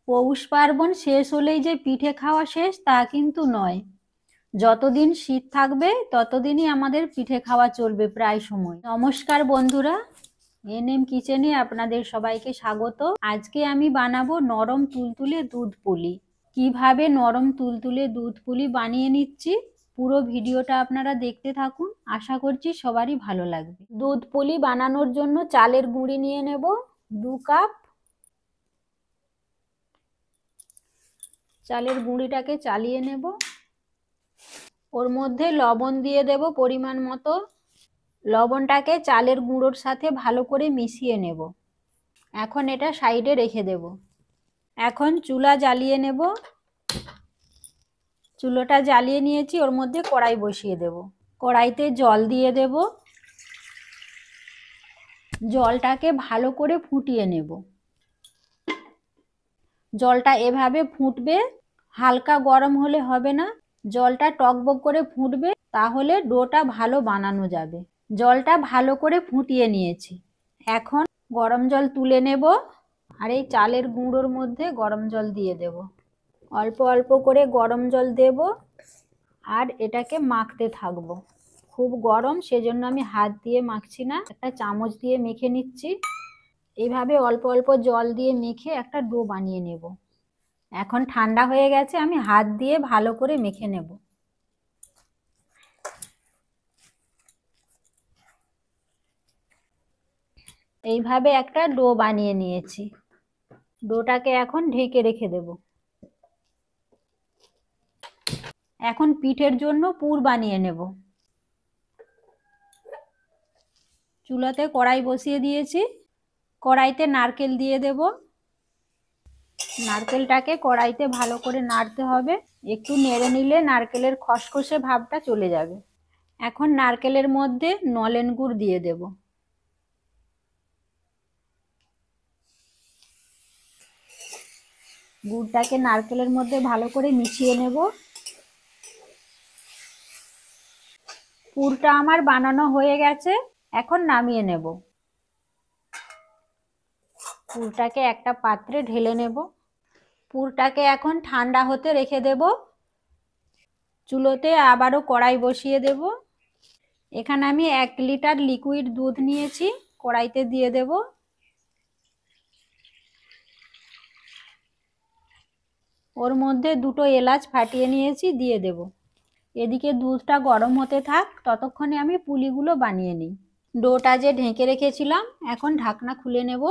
পৌষ পার্বণ শেষ হলেই যে পিঠে খাওয়া শেষ তা কিন্তু নয়। যতদিন শীত থাকবে ততদিনই আমাদের পিঠে খাওয়া চলবে প্রায় সময়। নমস্কার বন্ধুরা, এনএম কিচেনে আপনাদের সবাইকে স্বাগত। আজকে আমি বানাবো নরম তুলতুলে দুধ পুলি। কিভাবে নরম তুলতুলে দুধ পুলি বানিয়ে নিচ্ছি পুরো ভিডিওটা আপনারা দেখতে থাকুন, আশা করছি সবারই ভালো লাগবে। দুধ পুলি বানানোর জন্য চালের গুঁড়ি নিয়ে নেব 2 কাপ। চালের গুঁড়িটাকে চালিয়ে নেব, ওর মধ্যে লবণ দিয়ে দেব পরিমাণ মতো। লবণটাকে চালের গুঁড়োর সাথে ভালো করে মিশিয়ে নেব। এখন এটা সাইডে রেখে দেব। এখন চুলা জ্বালিয়ে নেব। চুলোটা জ্বালিয়ে নিয়েছি, ওর মধ্যে কড়াই বসিয়ে দেব। কড়াইতে জল দিয়ে দেব। জলটাকে ভালো করে ফুটিয়ে নেব। জলটা এভাবে ফুটবে, হালকা গরম হলে হবে না, জলটা টকবক করে ফুটবে, তাহলে ডোটা ভালো বানানো যাবে। জলটা ভালো করে ফুটিয়ে নিয়েছি। এখন গরম জল তুলে নেব আর এই চালের গুঁড়োর মধ্যে গরম জল দিয়ে দেব। অল্প অল্প করে গরম জল দেব আর এটাকে মাখতে থাকবো। খুব গরম, সেজন্য আমি হাত দিয়ে মাখছি না, একটা চামচ দিয়ে মেখে নিচ্ছি। এইভাবে অল্প অল্প জল দিয়ে মেখে একটা ডো বানিয়ে নেব। এখন ঠান্ডা হয়ে গেছে, আমি হাত দিয়ে ভালো করে মেখে নেব। এইভাবে একটা ডো বানিয়ে নিয়েছি। ডোটাকে এখন ঢেকে রেখে দেব। এখন পিঠের জন্য পুর বানিয়ে নেব। চুলাতে কড়াই বসিয়ে দিয়েছি, কড়াইতে নারকেল দিয়ে দেব। নারকেলটাকে কড়াইতে ভালো করে নাড়তে হবে, একটু নেড়ে নিলে নারকেলের খসখসে ভাবটা চলে যাবে। এখন নারকেলের মধ্যে নলেন গুড় দিয়ে দেব। গুড়টাকে নারকেলের মধ্যে ভালো করে মিশিয়ে নেব। পুরটা আমার বানানো হয়ে গেছে, এখন নামিয়ে নেব। পুরটাকে একটা পাত্রে ঢেলে নেব। পুরটাকে এখন ঠান্ডা হতে রেখে দেব। চুলোতে আবারও কড়াই বসিয়ে দেব। এখানে আমি 1 লিটার লিকুইড দুধ নিয়েছি, কড়াইতে দিয়ে দেব। ওর মধ্যে 2টো এলাচ ফাটিয়ে নিয়েছি, দিয়ে দেব। এদিকে দুধটা গরম হতে থাক, ততক্ষণে আমি পুলিগুলো বানিয়ে নিই। ডোটা যে ঢেকে রেখেছিলাম, এখন ঢাকনা খুলে নেব।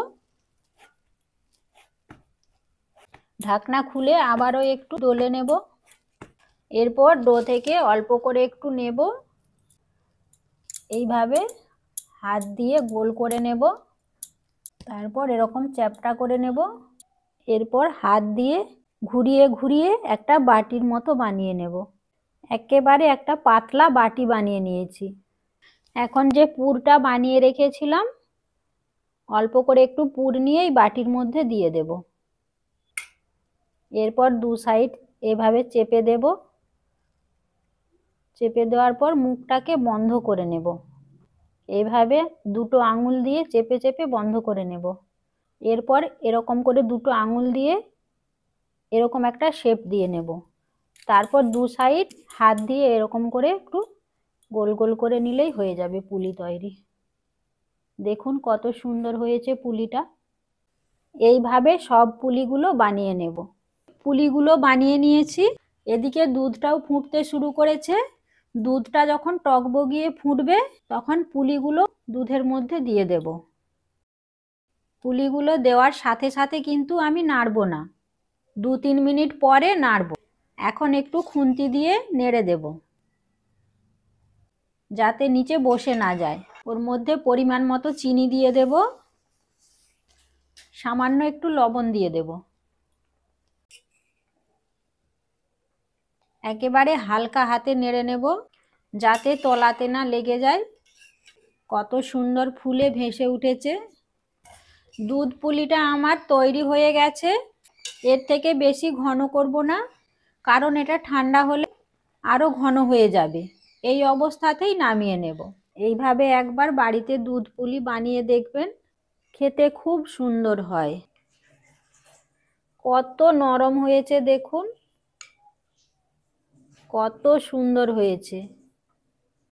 ঢাকনা খুলে আবারও একটু দলে নেব। এরপর ডো থেকে অল্প করে একটু নেব, এইভাবে হাত দিয়ে গোল করে নেব। তারপর এরকম চ্যাপ্টা করে নেব। এরপর হাত দিয়ে ঘুরিয়ে ঘুরিয়ে একটা বাটির মতো বানিয়ে নেব। একেবারে একটা পাতলা বাটি বানিয়ে নিয়েছি। এখন যে পুরটা বানিয়ে রেখেছিলাম, অল্প করে একটু পুর নিয়ে এই বাটির মধ্যে দিয়ে দেব। এরপর 2 সাইড এভাবে চেপে দেব। চেপে দেওয়ার পর মুখটাকে বন্ধ করে নেব। এইভাবে 2টো আঙুল দিয়ে চেপে চেপে বন্ধ করে নেব। এরপর এরকম করে 2টো আঙুল দিয়ে এরকম একটা শেপ দিয়ে নেব। তারপর 2 সাইড হাত দিয়ে এরকম করে একটু গোল গোল করে নিলেই হয়ে যাবে পুলি তৈরি। দেখুন কত সুন্দর হয়েছে পুলিটা। এইভাবে সব পুলিগুলো বানিয়ে নেব। পুলিগুলো বানিয়ে নিয়েছি। এদিকে দুধটাও ফুটতে শুরু করেছে। দুধটা যখন টকবগিয়ে ফুটবে, তখন পুলিগুলো দুধের মধ্যে দিয়ে দেব। পুলিগুলো দেওয়ার সাথে সাথে কিন্তু আমি নাড়ব না, 2-3 মিনিট পরে নাড়ব। এখন একটু খুন্তি দিয়ে নেড়ে দেব, যাতে নিচে বসে না যায়। ওর মধ্যে পরিমাণ মতো চিনি দিয়ে দেব, সামান্য একটু লবণ দিয়ে দেব। একেবারে হালকা হাতে নেড়ে নেব, যাতে তলাতে না লেগে যায়। কত সুন্দর ফুলে ভেসে উঠেছে। দুধ পুলিটা আমার তৈরি হয়ে গেছে। এর থেকে বেশি ঘন করব না, কারণ এটা ঠান্ডা হলে আরও ঘন হয়ে যাবে। এই অবস্থাতেই নামিয়ে নেব। এইভাবে একবার বাড়িতে দুধ পুলি বানিয়ে দেখবেন, খেতে খুব সুন্দর হয়। কত নরম হয়েছে দেখুন, কত সুন্দর হয়েছে।